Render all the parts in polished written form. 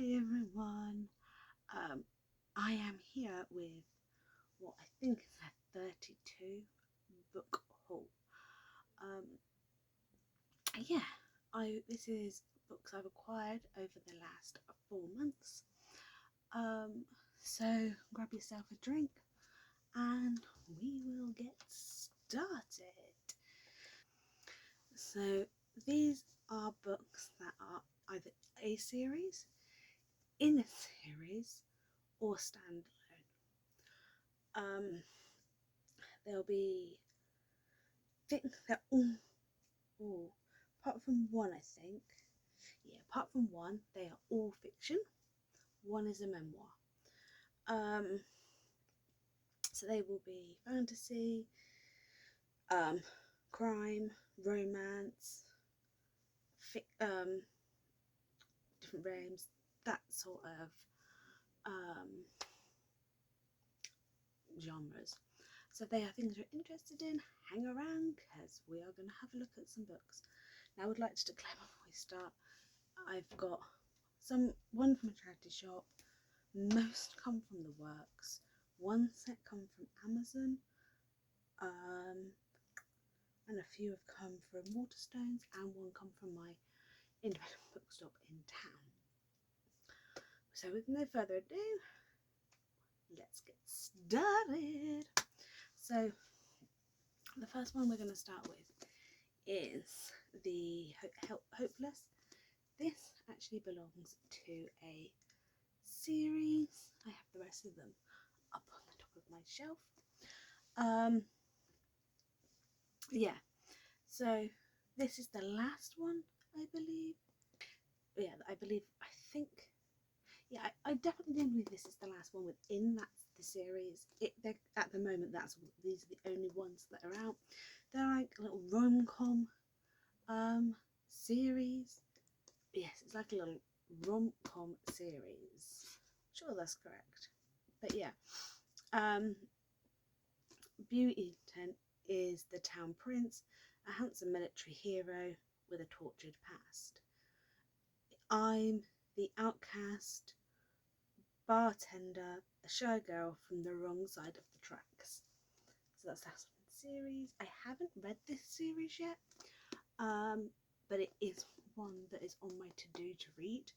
Hi everyone, I am here with what I think is a 32 book haul. Um, yeah, this is books I've acquired over the last 4 months. Um, so grab yourself a drink and we will get started. So these are books that are either a series, in a series, or standalone. There'll be, I think they're all, apart from one, I think, yeah, apart from one, they are all fiction. One is a memoir. Um, so they will be fantasy, um, crime, romance, different realms, that sort of genres. So if they are things you're interested in, hang around because we are going to have a look at some books. Now I would like to declare before we start, I've got one from a charity shop, most come from the works, one set come from Amazon, and a few have come from Waterstones, and one come from my independent bookstop in town. So with no further ado, let's get started. So the first one we're going to start with is the Hopeless. This actually belongs to a series. I have the rest of them up on the top of my shelf. Yeah, so this is the last one, I believe. Yeah, I think, yeah, I definitely don't believe this is the last one within the series. At the moment, these are the only ones that are out. They're like a little rom-com series. Yes, it's like a little rom-com series. Sure, that's correct. But yeah, Beauty Intent is the town prince, a handsome military hero with a tortured past. I'm the outcast bartender, a shy girl from the wrong side of the tracks. So that's the last series. I haven't read this series yet, but it is one that is on my to-do to read.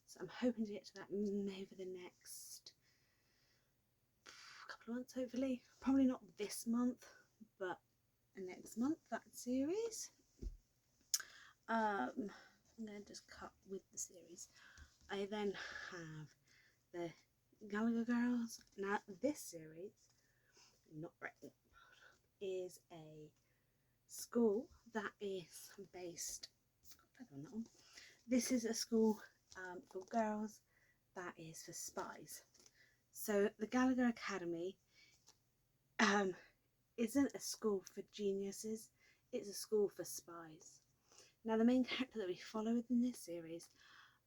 So I'm hoping to get to that over the next couple of months, hopefully. Probably not this month, but next month, that series. I'm going to just cut with the series. I then have the Gallagher Girls. Now this series, not written, is a school that is based, on that one. This is a school for girls that is for spies. So the Gallagher Academy isn't a school for geniuses, it's a school for spies. Now the main character that we follow within this series,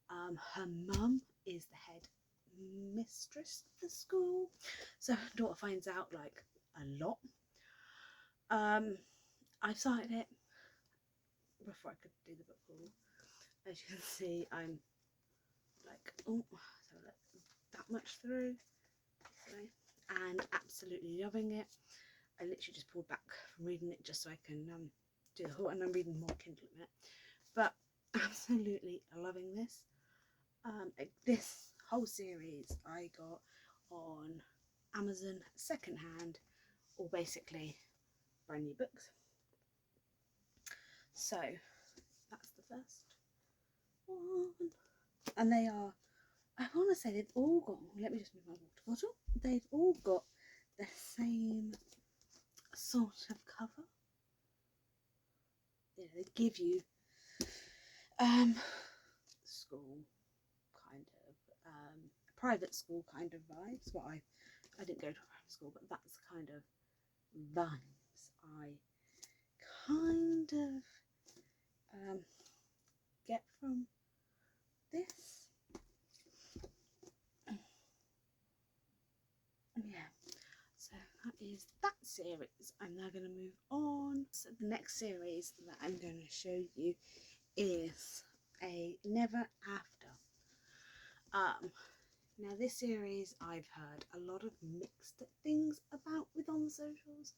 her mum is the head mistress of the school, so her daughter finds out like a lot. I started it before I could do the book haul. As you can see, I'm like, oh, so that much through, and absolutely loving it. I literally just pulled back from reading it just so I can do the haul, and I'm reading more Kindle in it. But absolutely loving this. This whole series I got on Amazon secondhand, or basically brand new books. So that's the first one, and they are, I want to say they've all got, let me just move my water bottle, they've all got the same sort of cover. Yeah, they give you school kind of private school kind of vibes. Well, I didn't go to a private school, but that's the kind of vibes I kind of get from this. Yeah, so that is that series. I'm now going to move on. So the next series that I'm going to show you is a Never After. Now this series I've heard a lot of mixed things about with on the socials.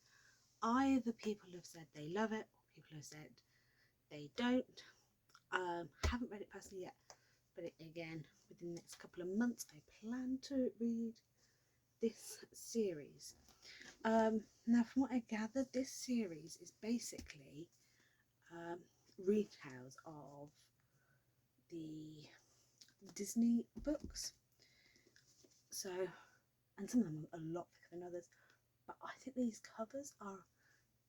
Either people have said they love it, or people have said they don't. Haven't read it personally yet, but again, within the next couple of months, I plan to read this series. Now, from what I gathered, this series is basically retells of the Disney books. So, and some of them are a lot thicker than others, but I think these covers are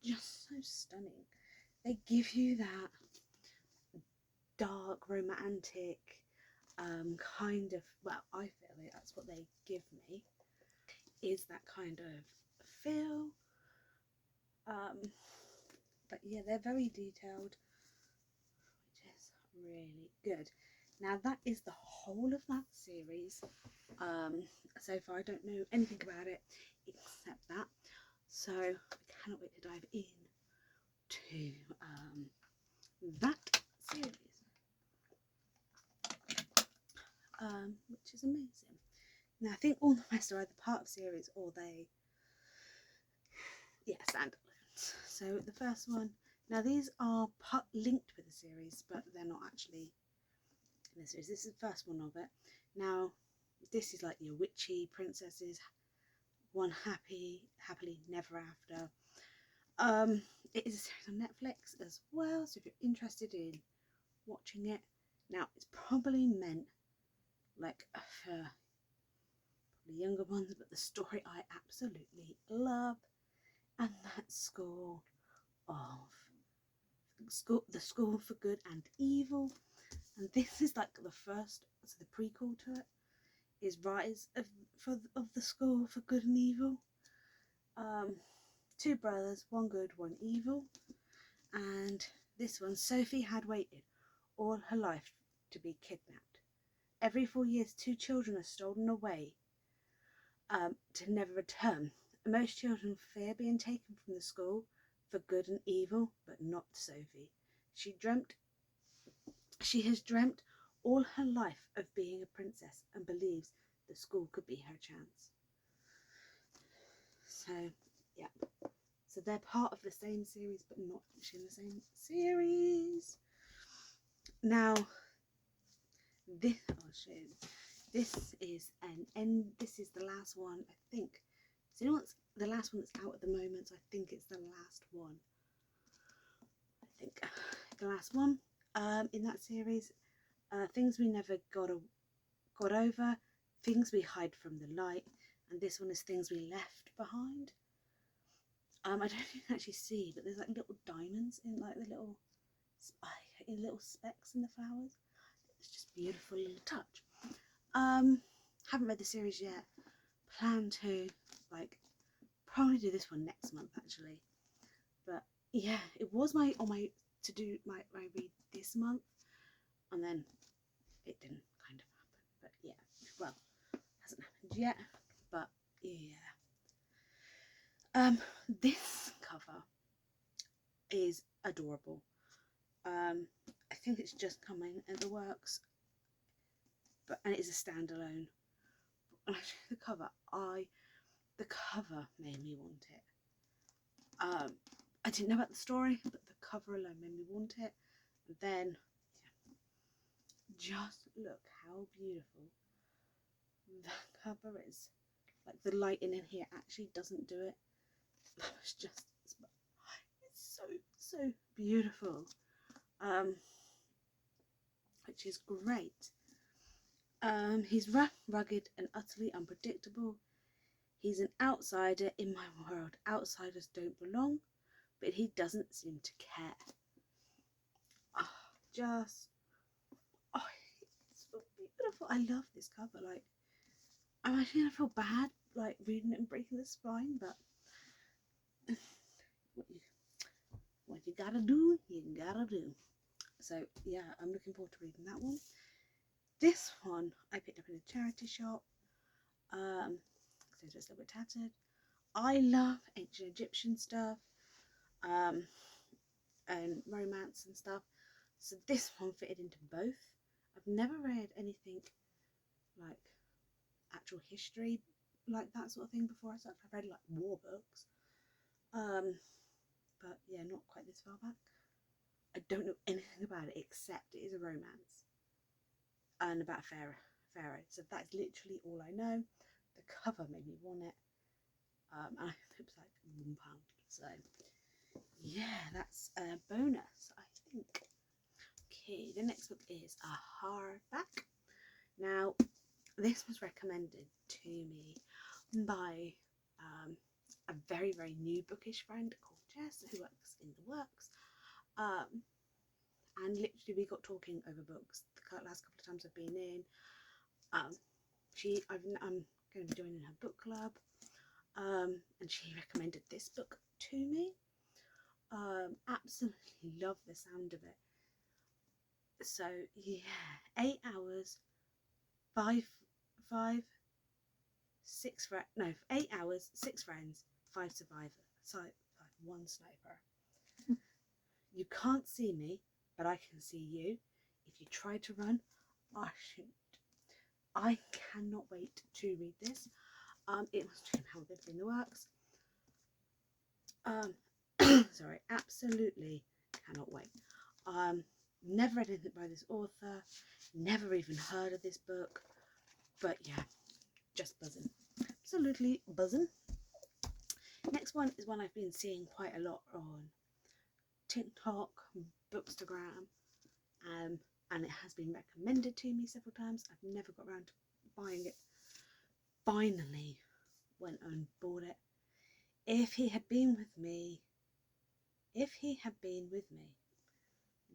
just so stunning. They give you that dark, romantic kind of, well, I feel like that's what they give me, is that kind of feel. But yeah, they're very detailed, which is really good. Now that is the whole of that series. So far I don't know anything about it except that, so I cannot wait to dive in to that series, which is amazing. Now I think all the rest are either part of series or they, yeah, standalones. So the first one, now these are linked with the series, but they're not actually in the series. This is the first one of it. Now this is like your witchy princesses, one happily never after. It is a series on Netflix as well, so if you're interested in watching it, now it's probably meant like for probably younger ones, but the story I absolutely love, and that's the School for Good and Evil, and this is like the first, so the prequel to it is Rise of the School for Good and Evil. Two brothers, one good, one evil, and this one, Sophie had waited all her life to be kidnapped. Every 4 years, 2 children are stolen away to never return. Most children fear being taken from the school for good and evil, but not Sophie. She has dreamt all her life of being a princess and believes the school could be her chance. So, yeah. So they're part of the same series, but not actually in the same series. Now, this is this is the last one, I think. So you know what's the last one that's out at the moment? So I think it's the last one. I think the last one in that series. Things we never got over, things we hide from the light, and this one is things we left behind. I don't know if you can actually see, but there's like little diamonds in like the little specks in the flowers. It's just a beautiful little touch. Haven't read the series yet. Plan to probably do this one next month actually. But yeah, it was my to do my read this month, and then it didn't kind of happen. But yeah, well, hasn't happened yet. But yeah. This cover is adorable. I think it's just coming in the works, and it is a standalone. And actually, the cover made me want it. I didn't know about the story, but the cover alone made me want it. And then, yeah, just look how beautiful that cover is. Like the lighting in here actually doesn't do it. It's just, it's so beautiful. Which is great. He's rough, rugged, and utterly unpredictable. He's an outsider in my world. Outsiders don't belong, but he doesn't seem to care. It's so beautiful. I love this cover. Like, I'm actually gonna feel bad like reading it and breaking the spine, but what you gotta do, you gotta do. So yeah, I'm looking forward to reading that one. This one I picked up in a charity shop. So it's just a little bit tattered. I love ancient Egyptian stuff, and romance and stuff. So this one fitted into both. I've never read anything like actual history, like that sort of thing before I started. I've read like war books, but yeah, not quite this far back. I don't know anything about it except it is a romance and about Pharaoh. So that's literally all I know. The cover made me want it, and it was like £1. So yeah, that's a bonus, I think. Okay, the next book is a hardback. Now, this was recommended to me by a very, very new bookish friend called Jess, who works in the works. And literally we got talking over books the last couple of times I've been in. I'm going to be joining her book club, and she recommended this book to me. Absolutely love the sound of it. So yeah, 8 hours, 8 hours, 6 friends, 5 survivors, 1 sniper. You can't see me, but I can see you. If you try to run, I shoot. I cannot wait to read this. It was £2 in the works. Sorry, absolutely cannot wait. Never read anything by this author, never even heard of this book, but yeah, just buzzing. Absolutely buzzing. Next one is one I've been seeing quite a lot on TikTok, Bookstagram, and it has been recommended to me several times. I've never got around to buying it. Finally went and bought it. If he had been with me,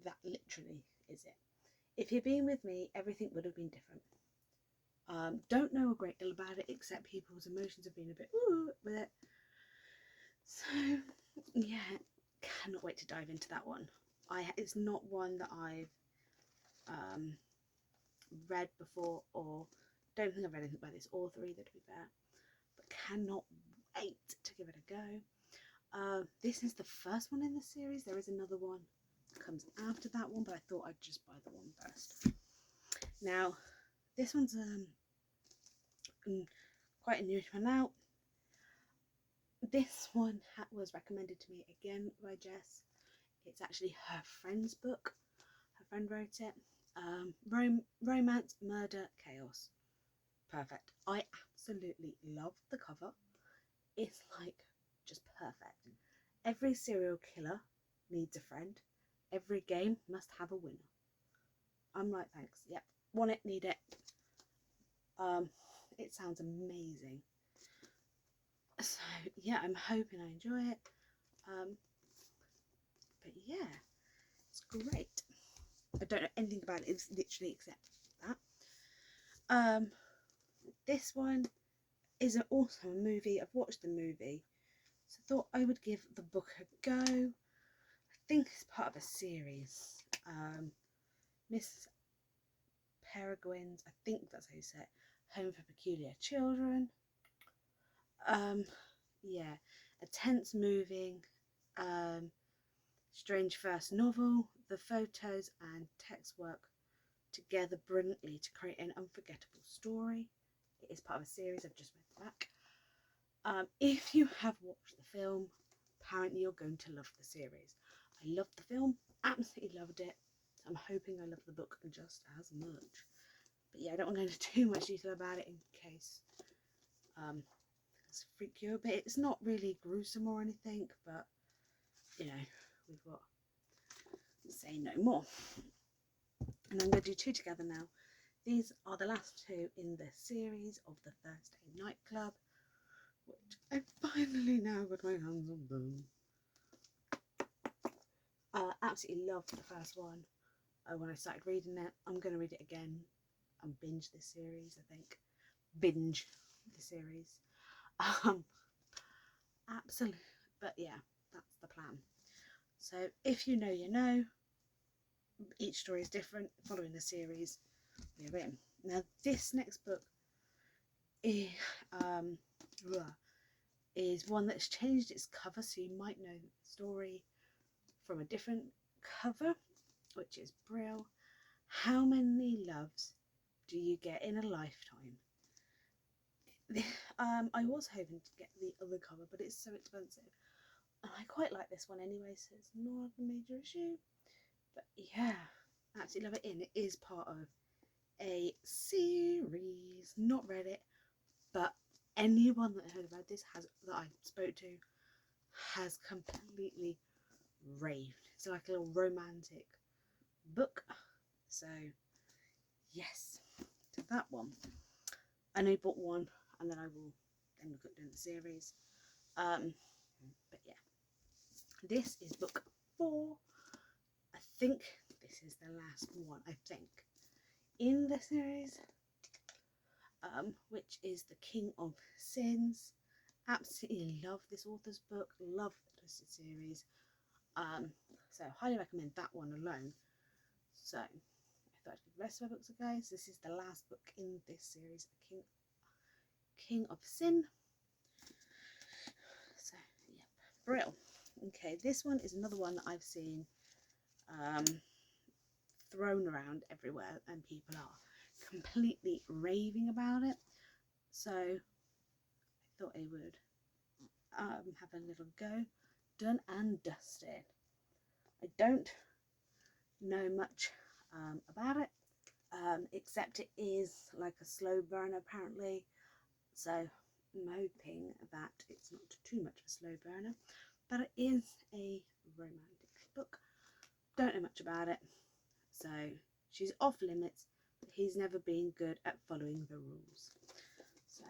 that literally is it. If he had been with me, everything would have been different. Don't know a great deal about it, except people's emotions have been a bit ooh with it. So yeah, cannot wait to dive into that one. It's not one that I've read before, or don't think I've read anything by this author either, to be fair, but cannot wait to give it a go. This is the first one in the series. There is another one that comes after that one, but I thought I'd just buy the one first. Now this one's quite a new one out. This one was recommended to me again by Jess. It's actually her friend's book. Her friend wrote it. Romance, murder, chaos. Perfect. I absolutely love the cover. It's like just perfect. Every serial killer needs a friend. Every game must have a winner. I'm like, thanks. Yep. Want it, need it. It sounds amazing. So yeah, I'm hoping I enjoy it. But yeah, it's great. I don't know anything about it. It's literally except that. This one is also a movie. I've watched the movie, so I thought I would give the book a go. I think it's part of a series. Miss Peregrine's, I think that's how you say it, Home for Peculiar Children. Yeah, a tense, moving, strange first novel. The photos and text work together brilliantly to create an unforgettable story. It is part of a series. I've just read the back. If you have watched the film, apparently you're going to love the series. I loved the film, absolutely loved it. I'm hoping I love the book just as much. But yeah, I don't want to go into too much detail about it in case it's freak you. But it's not really gruesome or anything, but you know, we've got to say no more. And I'm going to do 2 together now. These are the last 2 in the series of the Thursday Night Club, which I finally now got my hands on them. Absolutely loved the first one. When I started reading it, I'm going to read it again and binge this series, I think. Binge the series. Absolutely. But yeah, that's the plan. So if you know, you know. Each story is different. Following the series, we're in. Now this next book is one that's changed its cover, so you might know the story from a different cover, which is Brill. How many loves do you get in a lifetime. I was hoping to get the other cover, but it's so expensive. And I quite like this one anyway, so it's not a major issue. But yeah, absolutely love it. And it is part of a series. Not read it, but anyone that heard about this that I spoke to has completely raved. It's like a little romantic book. So yes, to that one. I only bought one, and then I will then look at doing the series. But yeah, this is book 4. I think this is the last one, I think, in the series, which is The King of Sins. Absolutely love this author's book, love the Twisted series. So highly recommend that one alone. So I thought I'd give the rest of my books a go. So this is the last book in this series, King of Sin. So yeah, brill. Okay, this one is another one that I've seen thrown around everywhere, and people are completely raving about it. So I thought I would have a little go. Done and dusted. I don't know much about it, except it is like a slow burn apparently. So I'm hoping that it's not too much of a slow burner, but it is a romantic book. Don't know much about it. So she's off limits, but he's never been good at following the rules. So,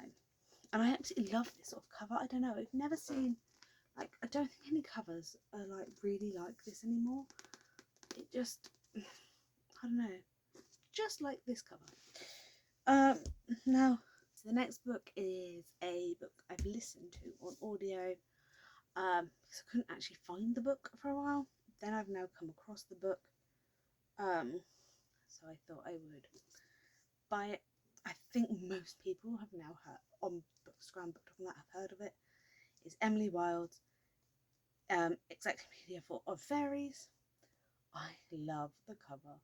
and I absolutely love this sort of cover. I don't know, I've never seen, like, I don't think any covers are like really like this anymore. It just, I don't know, just like this cover. Now, so the next book is a book I've listened to on audio, because I couldn't actually find the book for a while. Then I've now come across the book, so I thought I would buy it. I think most people have now heard on Bookstagram have heard of it. It's Emily Wilde's Encyclopedia of Fairies. I love the cover,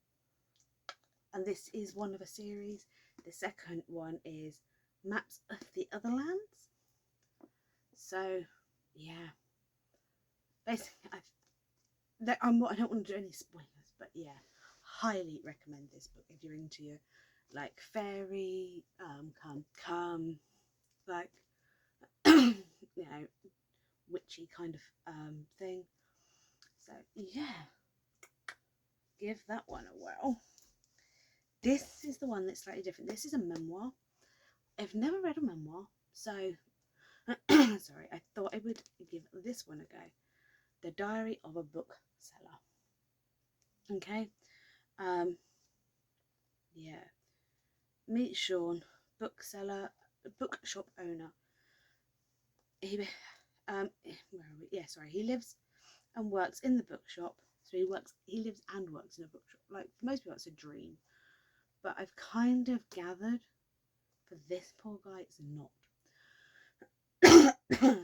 and this is one of a series. The second one is Maps of the Other Lands. So yeah, basically I don't want to do any spoilers, but yeah, highly recommend this book if you're into your like fairy come like you know, witchy kind of thing. So yeah, give that one a whirl. This is the one that's slightly different. This is a memoir. I've never read a memoir, so sorry, I thought I would give this one a go. The Diary of a Bookseller. Okay, yeah, meet Sean, bookseller, bookshop owner. He where are we? Yeah, sorry, he lives and works in the bookshop. So he lives and works in a bookshop. Like for most people it's a dream, but I've kind of gathered for this poor guy it's not.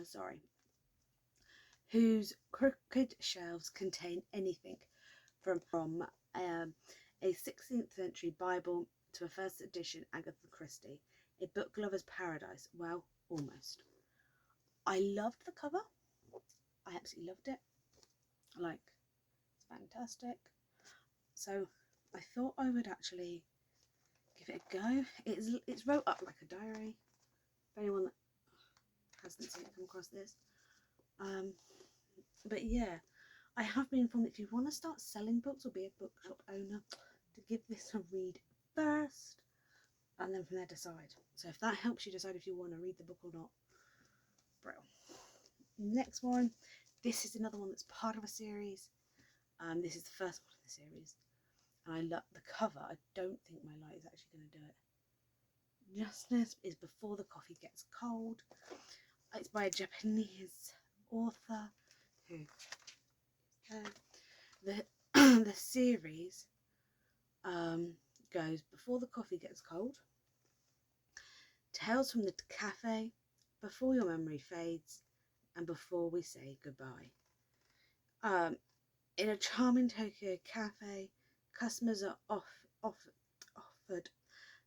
Sorry. Whose crooked shelves contain anything from a 16th century Bible to a first edition Agatha Christie, a book lover's paradise. Well, almost. I loved the cover. I absolutely loved it. Like, it's fantastic. So I thought I would actually give it a go. It's wrote up like a diary. For anyone that hasn't seen it come across this. But yeah, I have been informed that if you want to start selling books or be a bookshop owner, to give this a read first, and then from there decide. So if that helps you decide if you want to read the book or not, bro. Next one, this is another one that's part of a series. This is the first one of the series, and I love the cover. I don't think my light is actually going to do it. Justice is Before the Coffee Gets Cold. It's by a Japanese author who the series goes Before the Coffee Gets Cold, Tales from the Cafe, Before Your Memory Fades, and Before We Say Goodbye. In a charming Tokyo cafe, customers are offered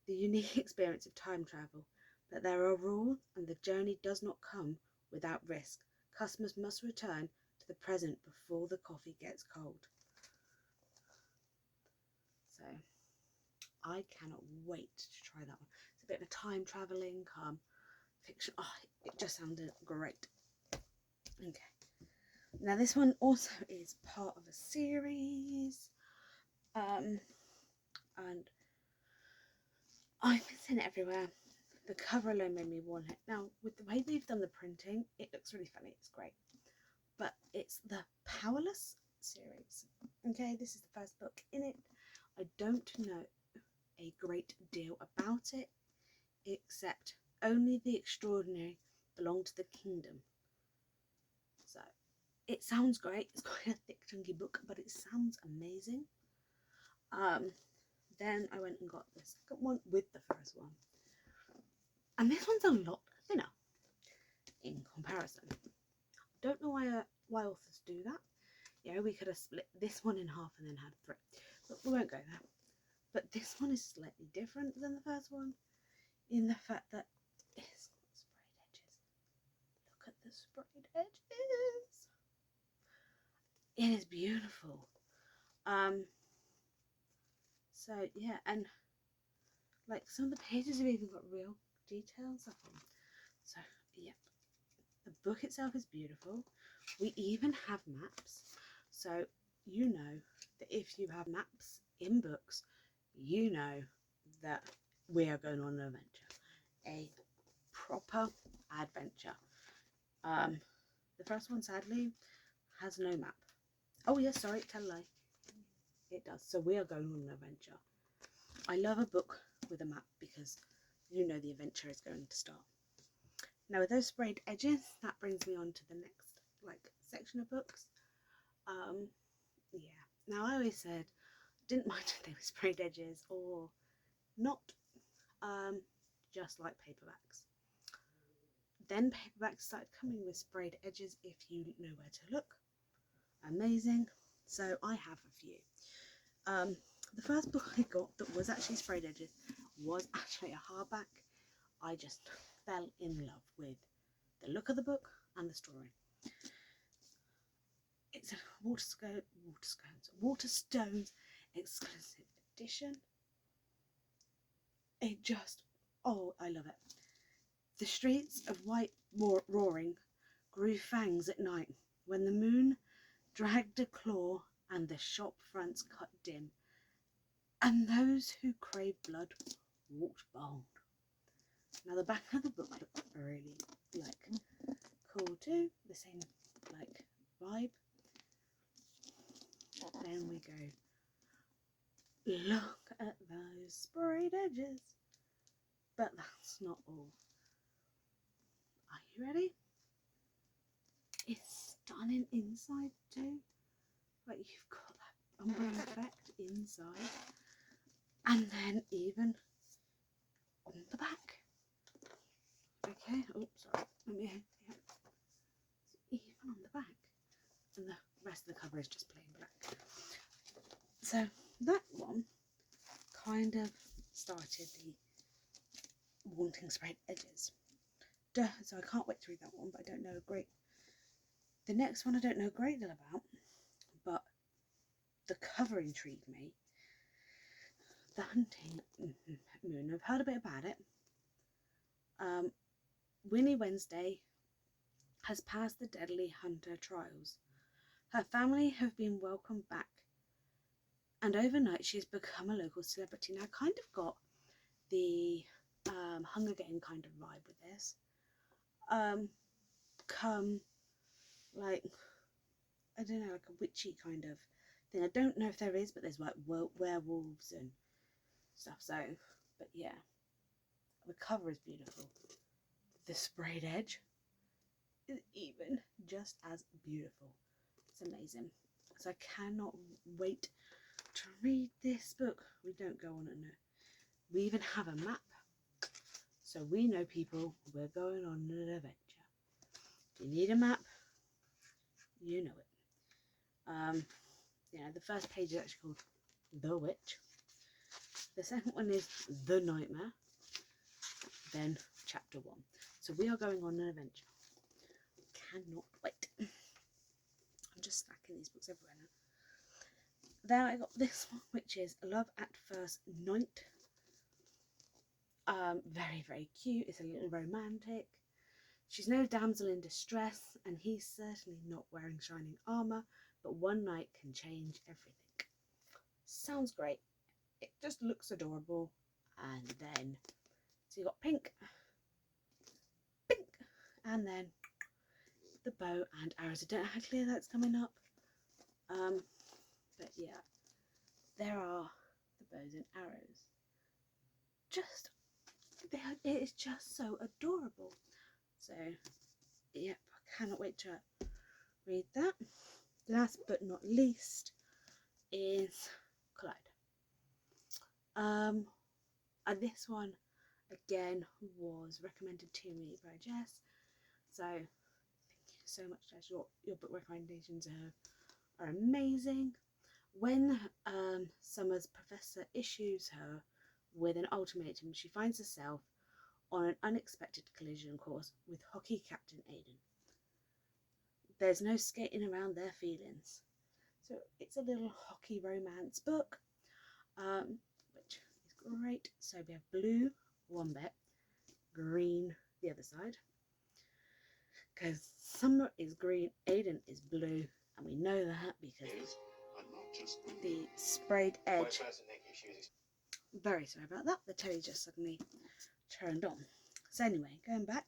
the unique experience of time travel, but there are rules and the journey does not come without risk. Customers must return to the present before the coffee gets cold. So I cannot wait to try that one. It's a bit of a time travelling fiction. Oh, it just sounded great. Okay. Now this one also is part of a series. And I've been seeing it everywhere. The cover alone made me want it. Now, with the way they've done the printing, it looks really funny. It's great. But it's the Powerless series. Okay, this is the first book in it. I don't know a great deal about it, except only the extraordinary belong to the kingdom. So, it sounds great. It's quite a thick, chunky book, but it sounds amazing. Then I went and got the second one with the first one. And this one's a lot thinner in comparison. Don't know why authors do that. Yeah, we could have split this one in half and then had 3. But we won't go there. But this one is slightly different than the first one in the fact that it's got sprayed edges. Look at the sprayed edges. It is beautiful. So yeah, and like some of the pages have even got real details of them. So yeah, the book itself is beautiful. We even have maps. So you know that if you have maps in books, you know that we are going on an adventure. A proper adventure. The first one sadly has no map. Oh yes, sorry, tell a lie. It does. So we are going on an adventure. I love a book with a map because you know the adventure is going to start. Now with those sprayed edges, that brings me on to the next section of books. Yeah. Now I always said didn't mind if they were sprayed edges or not, just like paperbacks. Then paperbacks started coming with sprayed edges if you know where to look. Amazing. So I have a few. The first book I got that was actually sprayed edges was actually a hardback. I just fell in love with the look of the book and the story. It's a Waterstones exclusive edition. It just, oh, I love it. The streets of white roaring grew fangs at night when the moon dragged a claw and the shop fronts cut dim, and those who craved blood walked bold. Now the back of the book looks really cool too, the same vibe. Then we go, look at those sprayed edges. But that's not all. Are you ready? It's stunning inside too. Like you've got that umbrella effect inside. And then even on the back. Okay, oh sorry. Yeah. Even on the back. And the rest of the cover is just plain black. So that one kind of started the wanting sprayed edges. So I can't wait to read that one, but I don't know the next one I don't know a great deal about, but the cover intrigued me. The Hunting Moon. I've heard a bit about it. Winnie Wednesday has passed the deadly hunter trials. Her family have been welcomed back, and overnight she has become a local celebrity. Now, I kind of got the Hunger Games kind of vibe with this. I don't know, like a witchy kind of thing. I don't know if there is, but there's like werewolves and stuff. So, but yeah, the cover is beautiful. The sprayed edge is even just as beautiful. It's amazing. So I cannot wait to read this book. We don't go on it now. We even have a map, so we know people. We're going on an adventure. Do you need a map? You know it. Yeah, the first page is actually called The Witch. The second one is The Nightmare, then chapter 1. So we are going on an adventure. Cannot wait. I'm just stacking these books everywhere now. Then I got this one, which is Love at First Night. Very, very cute. It's a little romantic. She's no damsel in distress, and he's certainly not wearing shining armour, but one night can change everything. Sounds great. It just looks adorable. And then, so you got pink, and then the bow and arrows. I don't know how clear that's coming up. But yeah, there are the bows and arrows. It is just so adorable. So, yep, I cannot wait to read that. Last but not least is Collide. And this one again was recommended to me by Jess. So thank you so much, Jess. Your book recommendations are amazing. When Summer's professor issues her with an ultimatum, she finds herself on an unexpected collision course with hockey captain Aiden. There's no skating around their feelings. So it's a little hockey romance book, which is great. So we have blue one bit, green the other side. Because Summer is green, Aiden is blue, and we know that because the sprayed edge. Very sorry about that, the telly just suddenly turned on. So anyway, going back,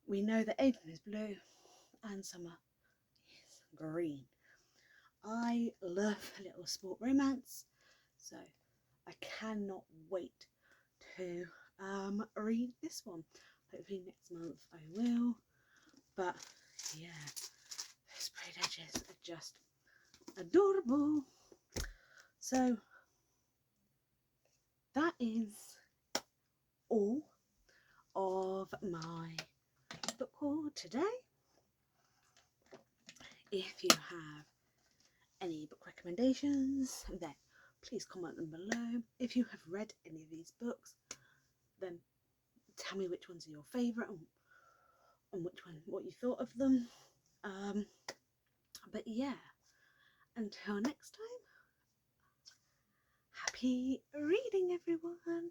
we know that Aiden is blue and Summer is green. I love a little sport romance, so I cannot wait to read this one. Hopefully next month I will. But yeah, the sprayed edges are just adorable. So that is all of my book haul today. If you have any book recommendations, then please comment them below. If you have read any of these books, then tell me which ones are your favourite and what you thought of them. But yeah, until next time, happy reading everyone.